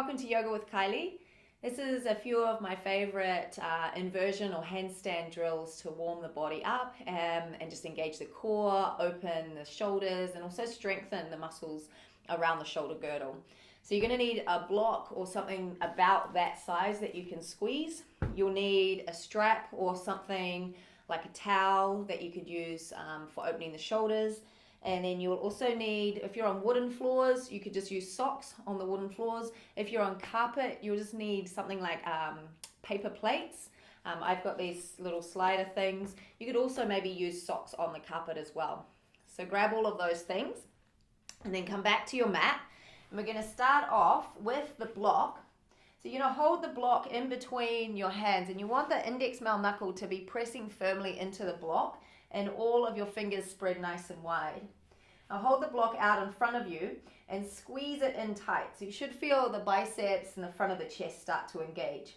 welcome to Yoga with Kylie. This is a few of my favorite inversion or handstand drills to warm the body up and just engage the core, open the shoulders, and also strengthen the muscles around the shoulder girdle. So you're going to need a block or something about that size that you can squeeze. You'll need a strap or something like a towel that you could use for opening the shoulders. And then you'll also need, if you're on wooden floors, you could just use socks on the wooden floors. If you're on carpet, you'll just need something like paper plates. I've got these little slider things. You could also maybe use socks on the carpet as well. So grab all of those things and then come back to your mat. And we're going to start off with the block. So you're going to hold the block in between your hands, and you want the index male knuckle to be pressing firmly into the block and all of your fingers spread nice and wide. Now hold the block out in front of you and squeeze it in tight. So you should feel the biceps and the front of the chest start to engage.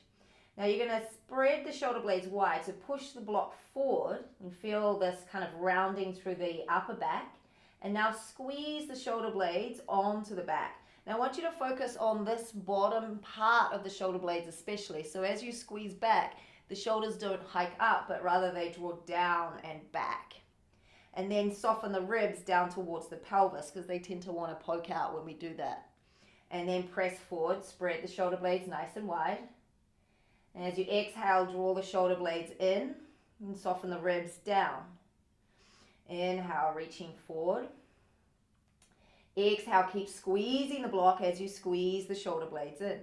Now you're going to spread the shoulder blades wide, so push the block forward and feel this kind of rounding through the upper back. And now squeeze the shoulder blades onto the back. Now I want you to focus on this bottom part of the shoulder blades especially. So as you squeeze back, the shoulders don't hike up, but rather they draw down and back. And then soften the ribs down towards the pelvis because they tend to want to poke out when we do that. And then press forward, spread the shoulder blades nice and wide. And as you exhale, draw the shoulder blades in and soften the ribs down. Inhale, reaching forward. Exhale, keep squeezing the block as you squeeze the shoulder blades in.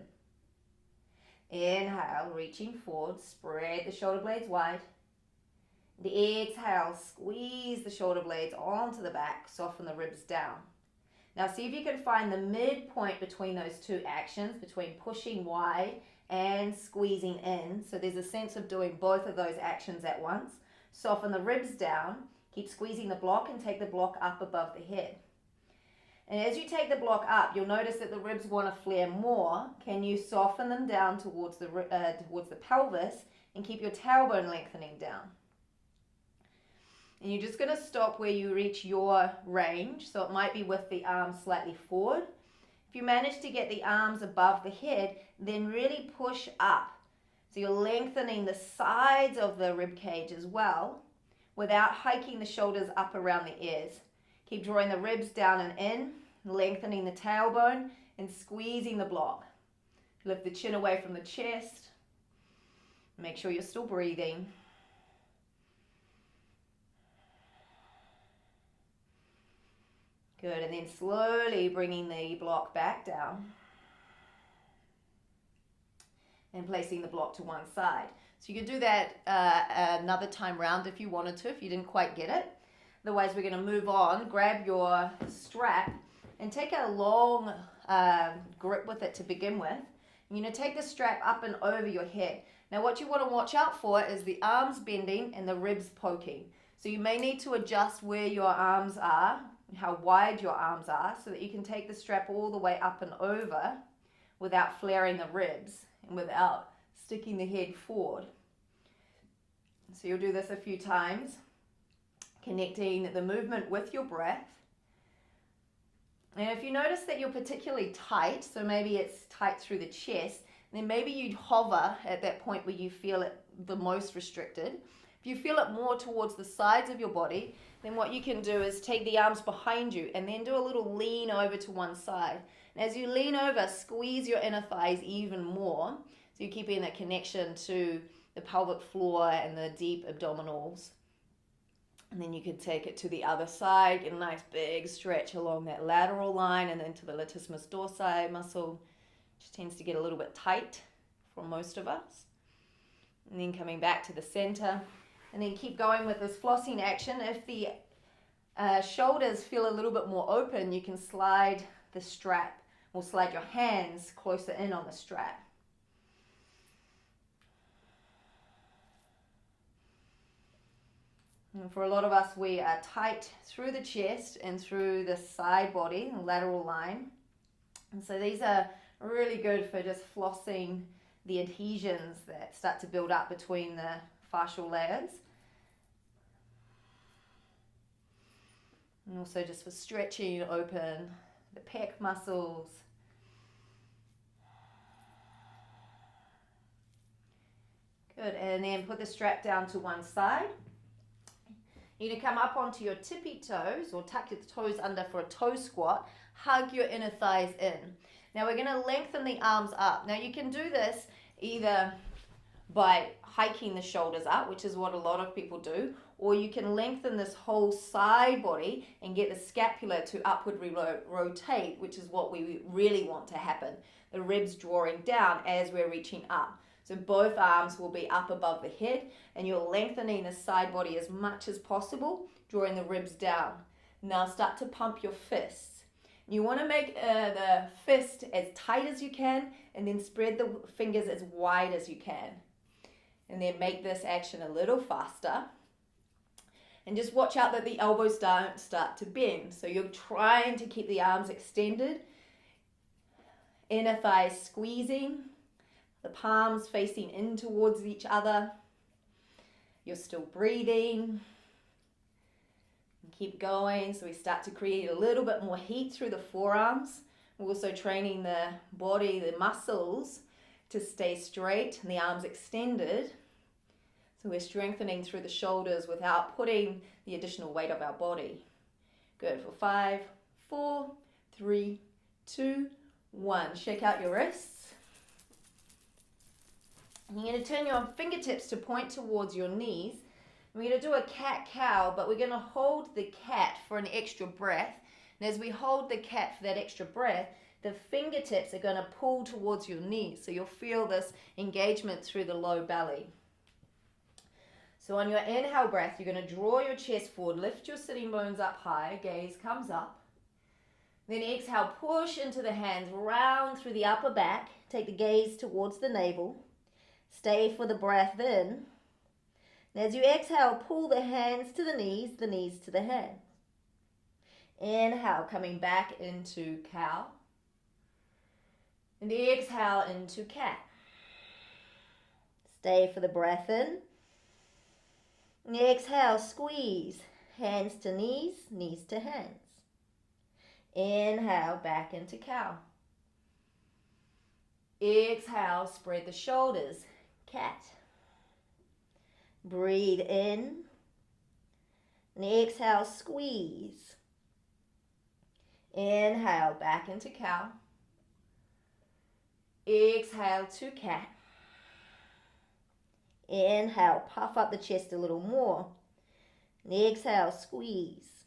Inhale, reaching forward, spread the shoulder blades wide. The exhale, squeeze the shoulder blades onto the back, soften the ribs down. Now see if you can find the midpoint between those two actions, between pushing wide and squeezing in. So there's a sense of doing both of those actions at once. Soften the ribs down, keep squeezing the block and take the block up above the head. And as you take the block up, you'll notice that the ribs want to flare more. Can you soften them down towards the pelvis and keep your tailbone lengthening down? And you're just going to stop where you reach your range. So it might be with the arms slightly forward. If you manage to get the arms above the head, then really push up. So you're lengthening the sides of the rib cage as well without hiking the shoulders up around the ears. Keep drawing the ribs down and in, lengthening the tailbone and squeezing the block. Lift the chin away from the chest. Make sure you're still breathing. Good, and then slowly bringing the block back down and placing the block to one side. So you could do that another time round if you wanted to, if you didn't quite get it. Otherwise, we're going to move on. Grab your strap and take a long grip with it to begin with. You're going to take the strap up and over your head. Now, what you want to watch out for is the arms bending and the ribs poking. So you may need to adjust where your arms are, how wide your arms are, so that you can take the strap all the way up and over without flaring the ribs and without sticking the head forward. So you'll do this a few times, connecting the movement with your breath. And if you notice that you're particularly tight, so maybe it's tight through the chest, then maybe you'd hover at that point where you feel it the most restricted. If you feel it more towards the sides of your body, then what you can do is take the arms behind you and then do a little lean over to one side. And as you lean over, squeeze your inner thighs even more, so you're keeping that connection to the pelvic floor and the deep abdominals. And then you could take it to the other side, get a nice big stretch along that lateral line and then to the latissimus dorsi muscle, which tends to get a little bit tight for most of us. And then coming back to the center. And then keep going with this flossing action. If the shoulders feel a little bit more open, you can slide the strap or slide your hands closer in on the strap. And for a lot of us, we are tight through the chest and through the side body, the lateral line. And so these are really good for just flossing the adhesions that start to build up between the fascial layers. And also just for stretching open the pec muscles. Good, and then put the strap down to one side. You're going to come up onto your tippy toes or tuck your toes under for a toe squat. Hug your inner thighs in. Now we're going to lengthen the arms up. Now you can do this either by hiking the shoulders up, which is what a lot of people do, or you can lengthen this whole side body and get the scapula to upward rotate, which is what we really want to happen. The ribs drawing down as we're reaching up. So both arms will be up above the head and you're lengthening the side body as much as possible, drawing the ribs down. Now start to pump your fists. You want to make the fist as tight as you can and then spread the fingers as wide as you can. And then make this action a little faster. And just watch out that the elbows don't start to bend. So you're trying to keep the arms extended. Inner thighs squeezing. The palms facing in towards each other. You're still breathing. Keep going. So we start to create a little bit more heat through the forearms. We're also training the body, the muscles to stay straight and the arms extended. So we're strengthening through the shoulders without putting the additional weight of our body. Good for 5, 4, 3, 2, 1. Shake out your wrists. You're going to turn your fingertips to point towards your knees. We're going to do a cat-cow, but we're going to hold the cat for an extra breath. And as we hold the cat for that extra breath, the fingertips are going to pull towards your knees. So you'll feel this engagement through the low belly. So on your inhale breath, you're going to draw your chest forward, lift your sitting bones up high, gaze comes up. Then exhale, push into the hands, round through the upper back, take the gaze towards the navel. Stay for the breath in. And as you exhale, pull the hands to the knees to the hands. Inhale, coming back into cow. And exhale into cat. Stay for the breath in. And exhale, squeeze. Hands to knees to hands. Inhale, back into cow. Exhale, spread the shoulders. Cat. Breathe in. And exhale, squeeze. Inhale, back into cow. Exhale to cat. Inhale, puff up the chest a little more. And exhale, squeeze.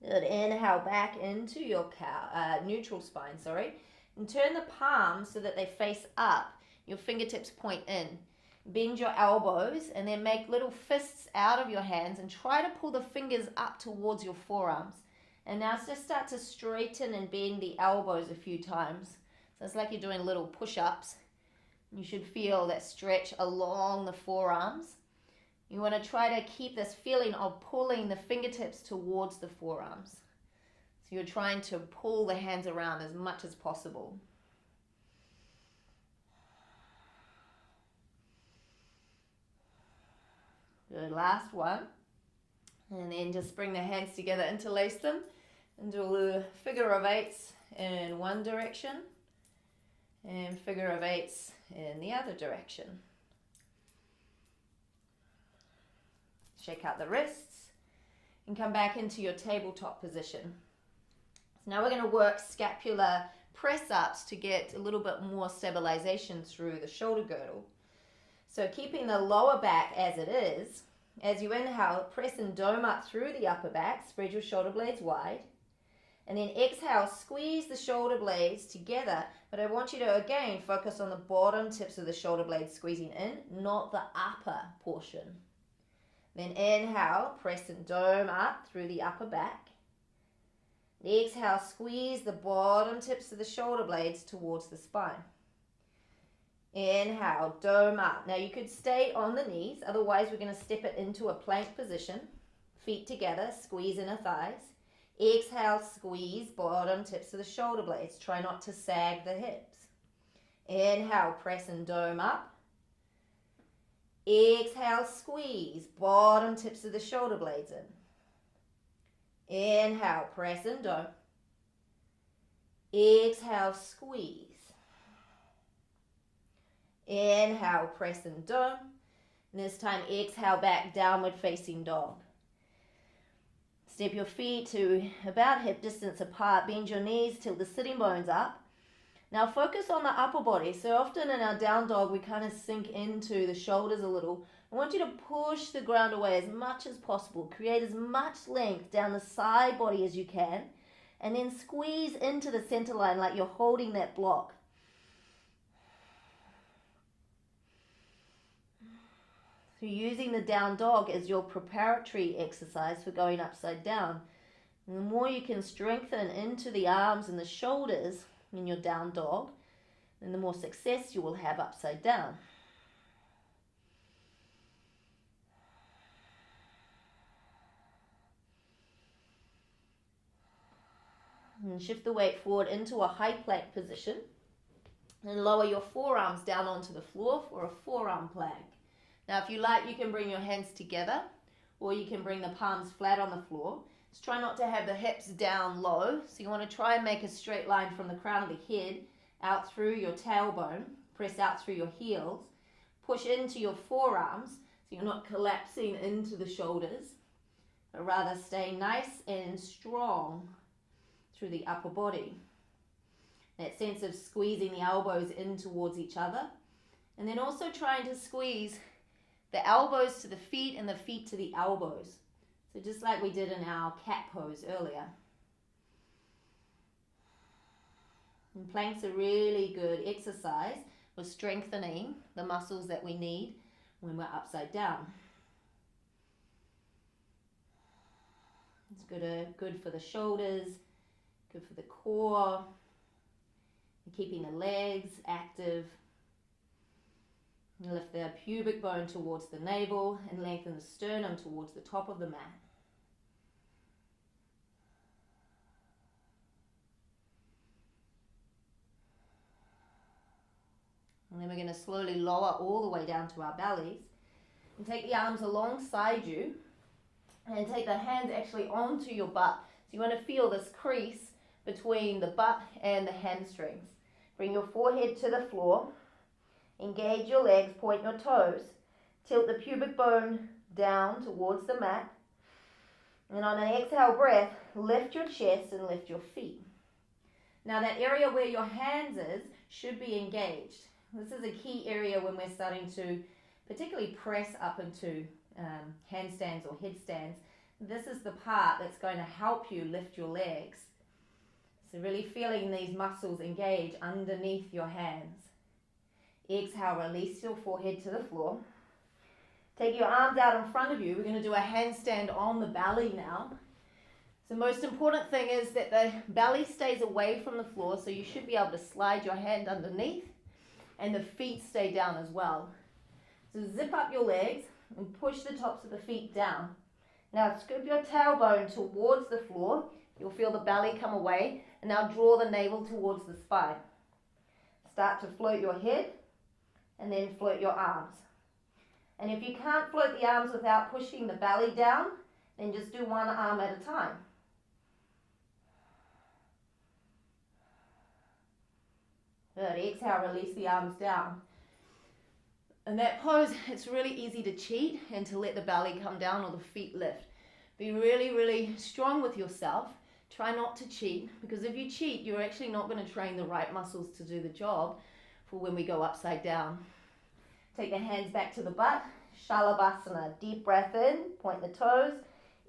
Good. Inhale, back into your cow, neutral spine, And turn the palms so that they face up. Your fingertips point in. Bend your elbows and then make little fists out of your hands and try to pull the fingers up towards your forearms. And now just start to straighten and bend the elbows a few times. So it's like you're doing little push-ups. You should feel that stretch along the forearms. You want to try to keep this feeling of pulling the fingertips towards the forearms. So you're trying to pull the hands around as much as possible. Good, last one. And then just bring the hands together, interlace them, and do a little figure of eights in one direction, and figure of eights in the other direction. Shake out the wrists, and come back into your tabletop position. So now we're going to work scapular press-ups to get a little bit more stabilization through the shoulder girdle. So keeping the lower back as it is, as you inhale, press and dome up through the upper back, spread your shoulder blades wide. And then exhale, squeeze the shoulder blades together, but I want you to again focus on the bottom tips of the shoulder blades squeezing in, not the upper portion. Then inhale, press and dome up through the upper back. Exhale, squeeze the bottom tips of the shoulder blades towards the spine. Inhale, dome up. Now you could stay on the knees, otherwise we're going to step it into a plank position. Feet together, squeeze inner thighs. Exhale, squeeze bottom tips of the shoulder blades. Try not to sag the hips. Inhale, press and dome up. Exhale, squeeze bottom tips of the shoulder blades in. Inhale, press and dome. Exhale, squeeze. Inhale, press and dome. And this time, exhale back, downward facing dog. Step your feet to about hip distance apart. Bend your knees, tilt the sitting bones up. Now focus on the upper body. So often in our down dog, we kind of sink into the shoulders a little. I want you to push the ground away as much as possible. Create as much length down the side body as you can. And then squeeze into the center line like you're holding that block. So using the down dog as your preparatory exercise for going upside down. And the more you can strengthen into the arms and the shoulders in your down dog, then the more success you will have upside down. And shift the weight forward into a high plank position. And lower your forearms down onto the floor for a forearm plank. Now, if you like, you can bring your hands together, or you can bring the palms flat on the floor. Just try not to have the hips down low. So you want to try and make a straight line from the crown of the head out through your tailbone. Press out through your heels. Push into your forearms, so you're not collapsing into the shoulders, but rather stay nice and strong through the upper body. That sense of squeezing the elbows in towards each other. And then also trying to squeeze the elbows to the feet and the feet to the elbows. So just like we did in our cat pose earlier. And planks are really good exercise for strengthening the muscles that we need when we're upside down. It's good for the shoulders, good for the core, and keeping the legs active. Lift the pubic bone towards the navel and lengthen the sternum towards the top of the mat. And then we're going to slowly lower all the way down to our bellies. And take the arms alongside you and take the hands actually onto your butt. So you want to feel this crease between the butt and the hamstrings. Bring your forehead to the floor. Engage your legs, point your toes. Tilt the pubic bone down towards the mat. And on an exhale breath, lift your chest and lift your feet. Now that area where your hands is should be engaged. This is a key area when we're starting to particularly press up into handstands or headstands. This is the part that's going to help you lift your legs. So really feeling these muscles engage underneath your hands. Exhale, release your forehead to the floor. Take your arms out in front of you. We're going to do a handstand on the belly now. The most important thing is that the belly stays away from the floor, so you should be able to slide your hand underneath and the feet stay down as well. So zip up your legs and push the tops of the feet down. Now scoop your tailbone towards the floor. You'll feel the belly come away, and now draw the navel towards the spine. Start to float your head and then float your arms. And if you can't float the arms without pushing the belly down, then just do one arm at a time. Good. Exhale, release the arms down. In that pose, it's really easy to cheat and to let the belly come down or the feet lift. Be really, really strong with yourself. Try not to cheat, because if you cheat, you're actually not going to train the right muscles to do the job for when we go upside down. Take the hands back to the butt. Shalabhasana. Deep breath in, point the toes.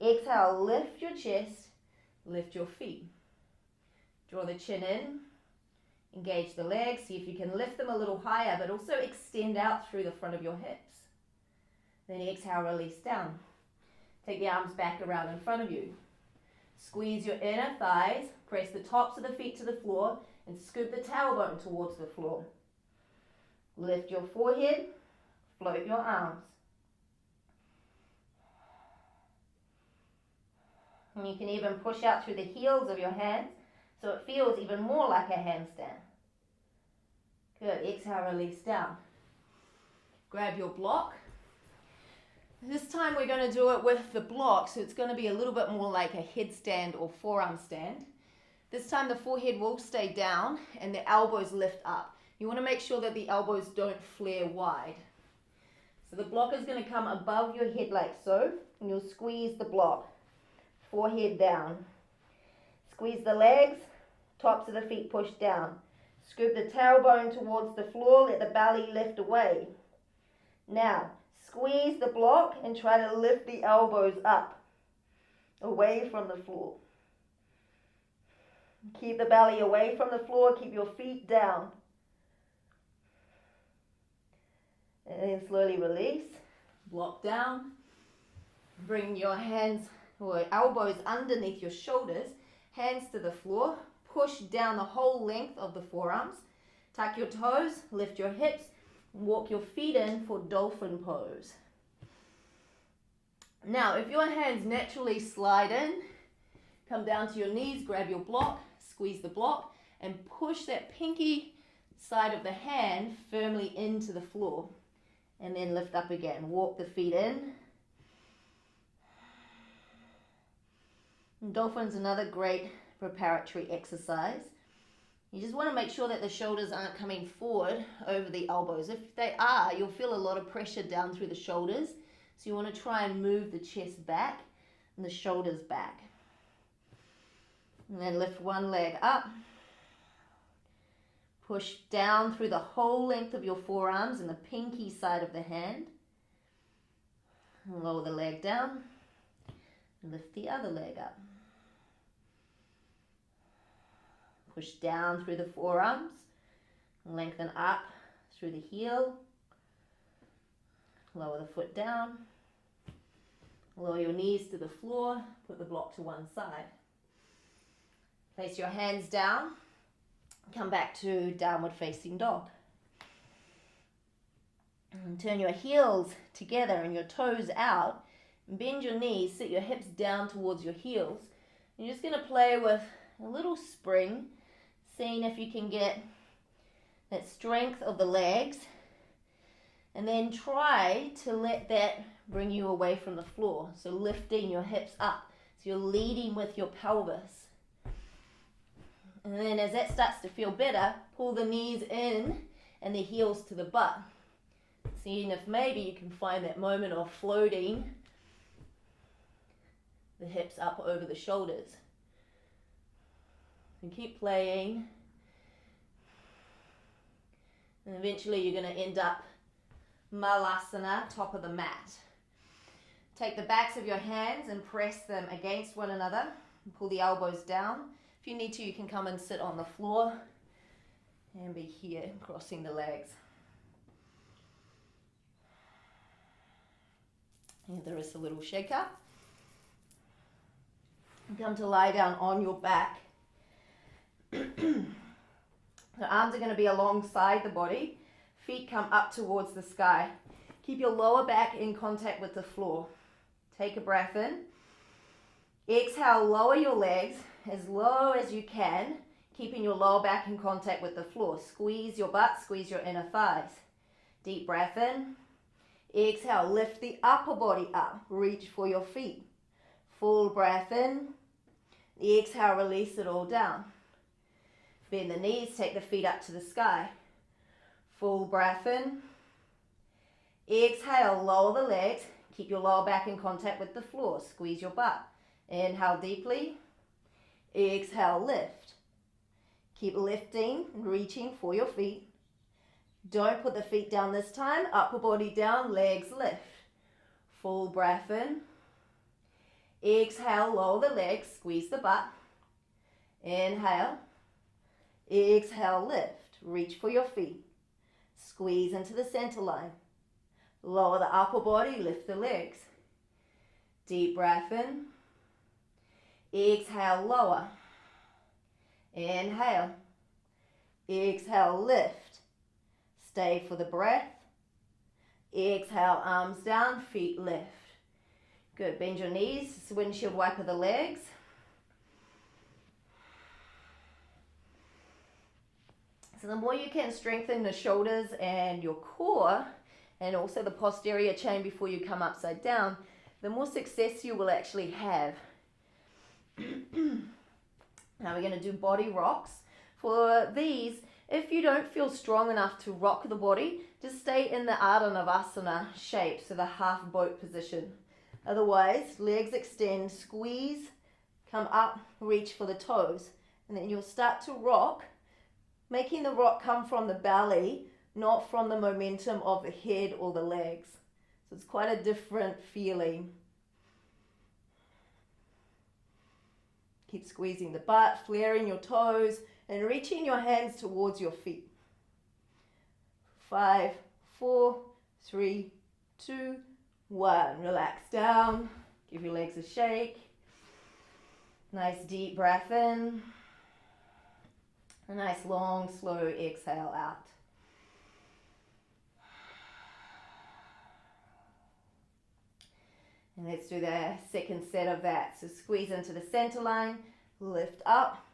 Exhale, lift your chest, lift your feet. Draw the chin in, engage the legs. See if you can lift them a little higher, but also extend out through the front of your hips. Then exhale, release down. Take the arms back around in front of you. Squeeze your inner thighs, press the tops of the feet to the floor, and scoop the tailbone towards the floor. Lift your forehead, float your arms. And you can even push out through the heels of your hands so it feels even more like a handstand. Good. Exhale, release down. Grab your block. This time we're going to do it with the block, so it's going to be a little bit more like a headstand or forearm stand. This time the forehead will stay down and the elbows lift up. You want to make sure that the elbows don't flare wide. So the block is going to come above your head like so, and you'll squeeze the block, forehead down. Squeeze the legs, tops of the feet push down. Scoop the tailbone towards the floor, let the belly lift away. Now, squeeze the block and try to lift the elbows up, away from the floor. Keep the belly away from the floor, keep your feet down. And then slowly release, block down. Bring your hands or elbows underneath your shoulders, hands to the floor. Push down the whole length of the forearms. Tuck your toes, lift your hips, and walk your feet in for dolphin pose. Now, if your hands naturally slide in, come down to your knees, grab your block, squeeze the block, and push that pinky side of the hand firmly into the floor. And then lift up again. Walk the feet in. And dolphin's another great preparatory exercise. You just want to make sure that the shoulders aren't coming forward over the elbows. If they are, you'll feel a lot of pressure down through the shoulders. So you want to try and move the chest back and the shoulders back. And then lift one leg up. Push down through the whole length of your forearms and the pinky side of the hand. And lower the leg down. Lift the other leg up. Push down through the forearms. Lengthen up through the heel. Lower the foot down. Lower your knees to the floor. Put the block to one side. Place your hands down. Come back to downward facing dog. And turn your heels together and your toes out. Bend your knees, sit your hips down towards your heels. And you're just going to play with a little spring, seeing if you can get that strength of the legs. And then try to let that bring you away from the floor. So lifting your hips up. So you're leading with your pelvis. And then as that starts to feel better, pull the knees in and the heels to the butt. Seeing if maybe you can find that moment of floating the hips up over the shoulders. And keep playing. And eventually you're going to end up Malasana, top of the mat. Take the backs of your hands and press them against one another. And pull the elbows down. If you need to, you can come and sit on the floor and be here, crossing the legs. And there is a little shaker. Come to lie down on your back. The arms are going to be alongside the body. Feet come up towards the sky. Keep your lower back in contact with the floor. Take a breath in. Exhale, lower your legs as low as you can, keeping your lower back in contact with the floor. Squeeze your butt, squeeze your inner thighs. Deep breath in. Exhale, lift the upper body up. Reach for your feet. Full breath in. Exhale, release it all down. Bend the knees, take the feet up to the sky. Full breath in. Exhale, lower the legs. Keep your lower back in contact with the floor. Squeeze your butt. Inhale deeply. Exhale, lift. Keep lifting and reaching for your feet. Don't put the feet down this time. Upper body down, legs lift. Full breath in. Exhale, lower the legs, squeeze the butt. Inhale. Exhale, lift. Reach for your feet. Squeeze into the center line. Lower the upper body, lift the legs. Deep breath in. Exhale, lower. Inhale. Exhale, lift. Stay for the breath. Exhale, arms down, feet lift. Good, bend your knees, windshield wiper the legs. So the more you can strengthen the shoulders and your core, and also the posterior chain before you come upside down, the more success you will actually have. Now we're going to do body rocks. For these, If you don't feel strong enough to rock the body, just stay in the Ardha Navasana shape, so the half boat position. Otherwise, legs extend, squeeze, come up, reach for the toes, and then you'll start to rock, making the rock come from the belly, not from the momentum of the head or the legs. So it's quite a different feeling. Keep squeezing the butt, flaring your toes, and reaching your hands towards your feet. 5, 4, 3, 2, 1. Relax down. Give your legs a shake. Nice deep breath in. A nice long, slow exhale out. And let's do the second set of that. So squeeze into the center line, lift up,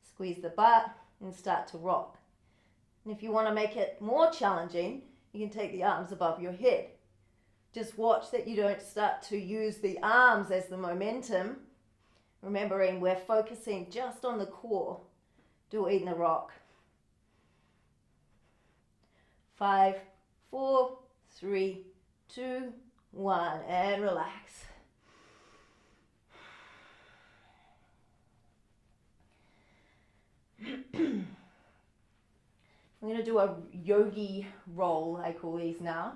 squeeze the butt, and start to rock. And if you want to make it more challenging, you can take the arms above your head. Just watch that you don't start to use the arms as the momentum. Remembering we're focusing just on the core, doing the rock. 5, 4, 3, 2, 1, and relax. I'm going to do a yogi roll, I call these now.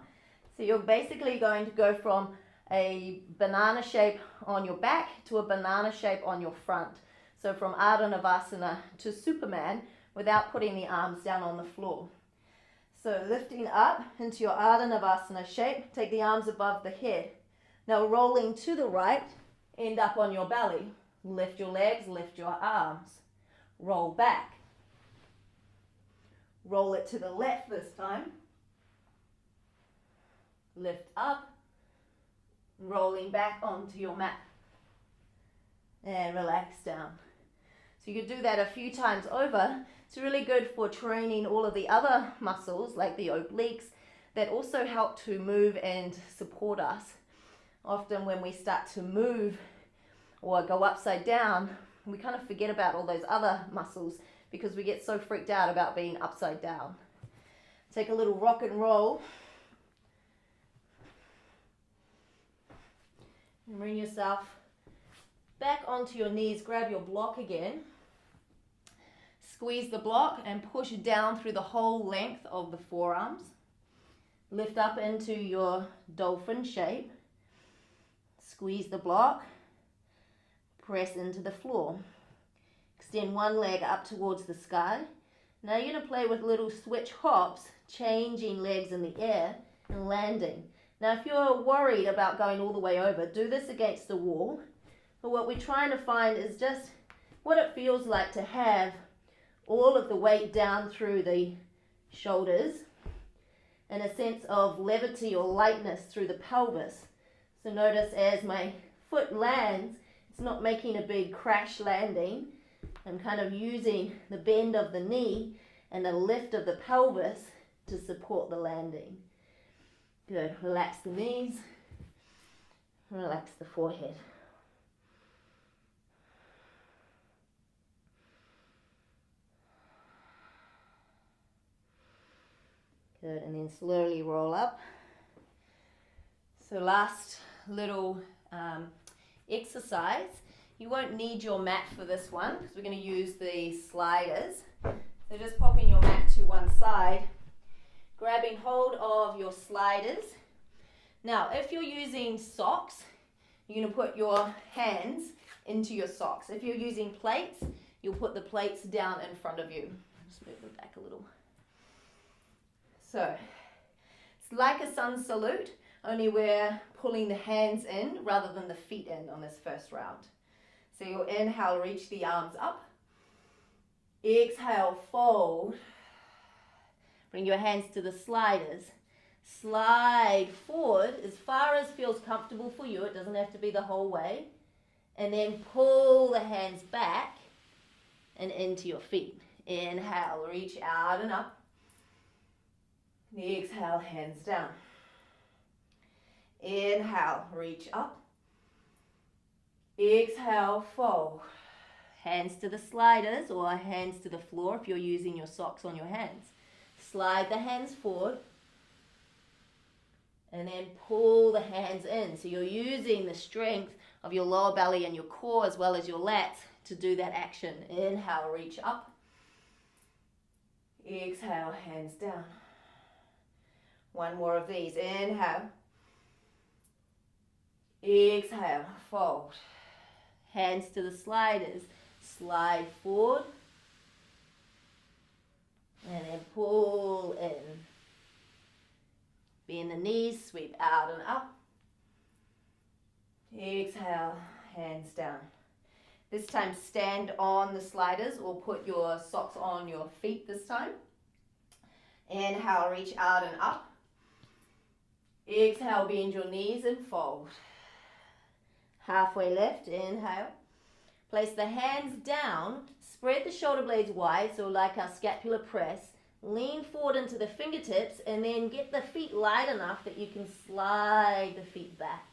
So you're basically going to go from a banana shape on your back to a banana shape on your front. So from Ardha Navasana to Superman without putting the arms down on the floor. So lifting up into your Ardha Navasana shape, take the arms above the head. Now rolling to the right, end up on your belly. Lift your legs, lift your arms. Roll back. Roll it to the left this time. Lift up. Rolling back onto your mat. And relax down. So you could do that a few times over. It's really good for training all of the other muscles like the obliques that also help to move and support us. Often when we start to move or go upside down, we kind of forget about all those other muscles because we get so freaked out about being upside down. Take a little rock and roll. And bring yourself back onto your knees. Grab your block again. Squeeze the block and push down through the whole length of the forearms. Lift up into your dolphin shape. Squeeze the block. Press into the floor. Extend one leg up towards the sky. Now you're going to play with little switch hops, changing legs in the air and landing. Now if you're worried about going all the way over, do this against the wall. But what we're trying to find is just what it feels like to have all of the weight down through the shoulders and a sense of levity or lightness through the pelvis. So notice as my foot lands, it's not making a big crash landing. I'm kind of using the bend of the knee and the lift of the pelvis to support the landing. Good. Relax the knees. Relax the forehead. Good. And then slowly roll up. So last little exercise. You won't need your mat for this one because we're going to use the sliders. So just popping your mat to one side, grabbing hold of your sliders. Now, if you're using socks, you're going to put your hands into your socks. If you're using plates, you'll put the plates down in front of you. Just move them back a little. So, it's like a sun salute, only we're pulling the hands in rather than the feet in on this first round. So you'll inhale, reach the arms up. Exhale, fold. Bring your hands to the sliders. Slide forward as far as feels comfortable for you. It doesn't have to be the whole way. And then pull the hands back and into your feet. Inhale, reach out and up. Exhale, hands down. Inhale, reach up. Exhale, fold. Hands to the sliders or hands to the floor if you're using your socks on your hands. Slide the hands forward and then pull the hands in. So you're using the strength of your lower belly and your core as well as your lats to do that action. Inhale, reach up. Exhale, hands down. One more of these. Inhale. Exhale, fold. Hands to the sliders. Slide forward. And then pull in. Bend the knees, sweep out and up. Exhale, hands down. This time stand on the sliders or put your socks on your feet this time. Inhale, reach out and up. Exhale, bend your knees and fold. Halfway lift, inhale. Place the hands down, spread the shoulder blades wide, so like our scapular press. Lean forward into the fingertips and then get the feet light enough that you can slide the feet back.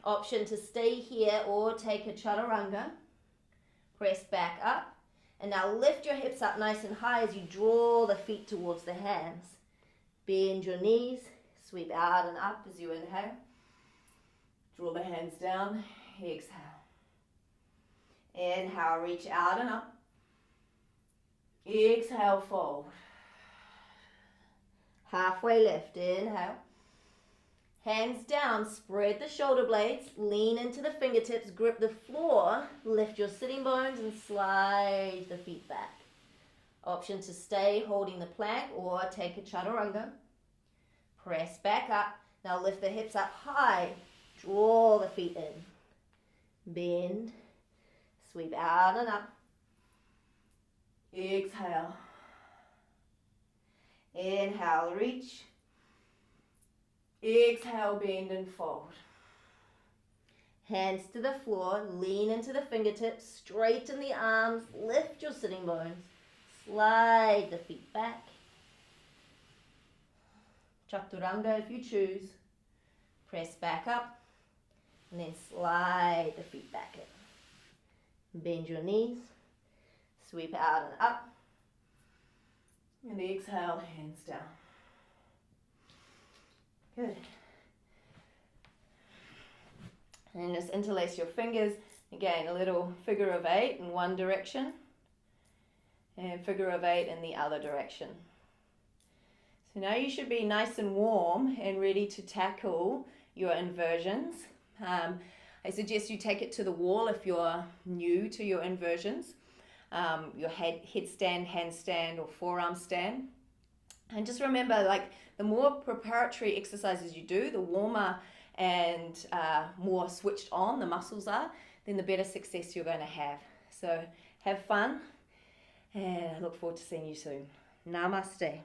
Option to stay here or take a chaturanga. Press back up. And now lift your hips up nice and high as you draw the feet towards the hands. Bend your knees. Sweep out and up as you inhale. Draw the hands down. Exhale. Inhale, reach out and up. Exhale, fold. Halfway lift. Inhale. Hands down, spread the shoulder blades, lean into the fingertips, grip the floor, lift your sitting bones and slide the feet back. Option to stay holding the plank or take a chaturanga. Press back up. Now lift the hips up high, draw the feet in. Bend, sweep out and up. Exhale. Inhale, reach. Exhale, bend and fold. Hands to the floor, lean into the fingertips, straighten the arms, lift your sitting bones, slide the feet back. Chaturanga if you choose. Press back up and then slide the feet back in. Bend your knees, sweep out and up, and exhale, hands down. Good. And just interlace your fingers. Again, a little figure of 8 in one direction and figure of 8 in the other direction. So now you should be nice and warm and ready to tackle your inversions. I suggest you take it to the wall if you're new to your inversions. Your headstand, handstand or forearm stand. And just remember, like, the more preparatory exercises you do, the warmer and more switched on the muscles are, then the better success you're going to have. So have fun, and I look forward to seeing you soon. Namaste.